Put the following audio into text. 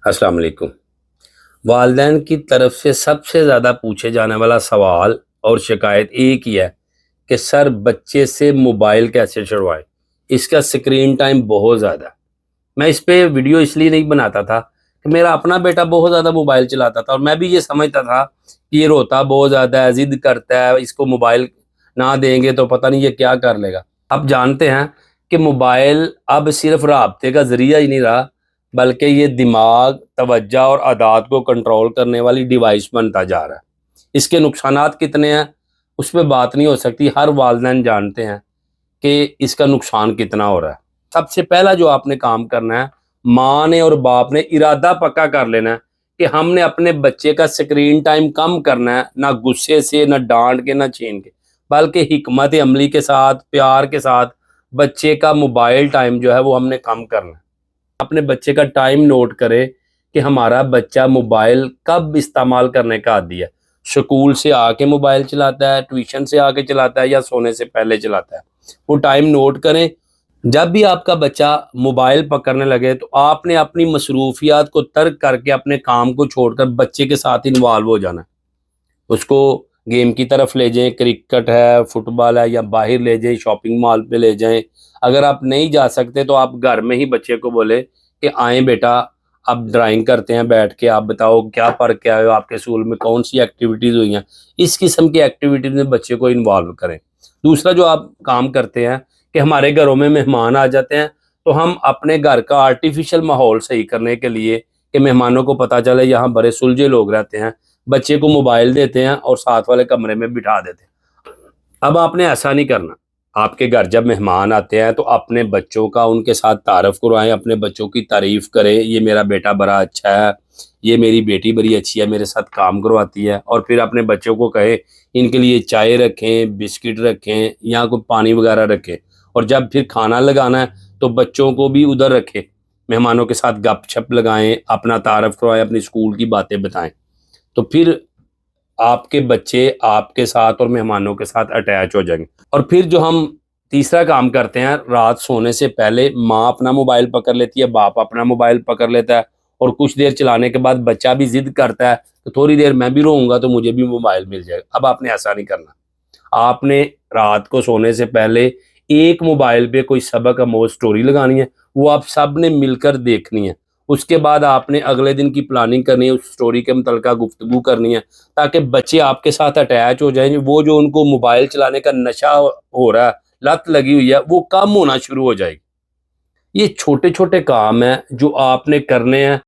अस्सलाम वालेकुम। वालिदैन की तरफ से सबसे ज़्यादा पूछे जाने वाला सवाल और शिकायत एक ही है कि सर बच्चे से मोबाइल कैसे छुड़वाएं। इसका स्क्रीन टाइम बहुत ज़्यादा है। मैं इस पे वीडियो इसलिए नहीं बनाता था कि मेरा अपना बेटा बहुत ज़्यादा मोबाइल चलाता था और मैं भी ये समझता था कि ये रोता बहुत ज़्यादा है, ज़िद करता है, इसको मोबाइल ना देंगे तो पता नहीं ये क्या कर लेगा। अब जानते हैं कि मोबाइल अब सिर्फ राब्ते का ज़रिया ही नहीं रहा, बल्कि ये दिमाग, तवज्जो और आदत को कंट्रोल करने वाली डिवाइस बनता जा रहा है। इसके नुकसानात कितने हैं उस पर बात नहीं हो सकती, हर वालिदैन जानते हैं कि इसका नुकसान कितना हो रहा है। सबसे पहला जो आपने काम करना है, माँ ने और बाप ने इरादा पक्का कर लेना है कि हमने अपने बच्चे का स्क्रीन टाइम कम करना है, ना गुस्से से, ना डांट के, ना छीन के, बल्कि हिकमत अमली के साथ, प्यार के साथ बच्चे का मोबाइल टाइम जो है वो हमने कम करना है। अपने बच्चे का टाइम नोट करें कि हमारा बच्चा मोबाइल कब इस्तेमाल करने का आदी है। स्कूल से आके मोबाइल चलाता है, ट्यूशन से आके चलाता है, या सोने से पहले चलाता है। वो टाइम नोट करें। जब भी आपका बच्चा मोबाइल पकड़ने लगे तो आपने अपनी मसरूफियात को तर्क करके अपने काम को छोड़कर बच्चे के साथ इन्वॉल्व हो जाना है। उसको गेम की तरफ ले जाएं, क्रिकेट है, फुटबॉल है, या बाहर ले जाएं, शॉपिंग मॉल पे ले जाएं। अगर आप नहीं जा सकते तो आप घर में ही बच्चे को बोले कि आएँ बेटा, अब ड्राइंग करते हैं बैठ के, आप बताओ क्या पढ़ के आए हो, आपके स्कूल में कौन सी एक्टिविटीज़ हुई हैं। इस किस्म की एक्टिविटीज़ में बच्चे को इन्वॉल्व करें। दूसरा जो आप काम करते हैं कि हमारे घरों में मेहमान आ जाते हैं तो हम अपने घर का आर्टिफिशियल माहौल सही करने के लिए कि मेहमानों को पता चले यहाँ बड़े सुलझे लोग रहते हैं, बच्चे को मोबाइल देते हैं और साथ वाले कमरे में बिठा देते हैं। अब आपने ऐसा नहीं करना। आपके घर जब मेहमान आते हैं तो अपने बच्चों का उनके साथ तारफ़ करवाएं, अपने बच्चों की तारीफ़ करें, ये मेरा बेटा बड़ा अच्छा है, ये मेरी बेटी बड़ी अच्छी है, मेरे साथ काम करवाती है। और फिर अपने बच्चों को कहें इनके लिए चाय रखें, बिस्किट रखें, या कोई पानी वगैरह रखें। और जब फिर खाना लगाना है तो बच्चों को भी उधर रखें, मेहमानों के साथ गपशप लगाएं, अपना तारफ़ करवाएं, अपनी स्कूल की बातें बताएं। तो फिर आपके बच्चे आपके साथ और मेहमानों के साथ अटैच हो जाएंगे। और फिर जो हम तीसरा काम करते हैं, रात सोने से पहले माँ अपना मोबाइल पकड़ लेती है, बाप अपना मोबाइल पकड़ लेता है, और कुछ देर चलाने के बाद बच्चा भी जिद करता है तो थोड़ी देर मैं भी रोऊंगा तो मुझे भी मोबाइल मिल जाएगा। अब आपने ऐसा नहीं करना। आपने रात को सोने से पहले एक मोबाइल पे कोई सबक आमोज़ स्टोरी लगानी है, वो आप सब ने मिलकर देखनी है। उसके बाद आपने अगले दिन की प्लानिंग करनी है, उस स्टोरी के मुतल्लिक़ गुफ्तगू करनी है, ताकि बच्चे आपके साथ अटैच हो जाएं। वो जो उनको मोबाइल चलाने का नशा हो रहा है, लत लगी हुई है, वो कम होना शुरू हो जाएगी। ये छोटे छोटे काम हैं जो आपने करने हैं।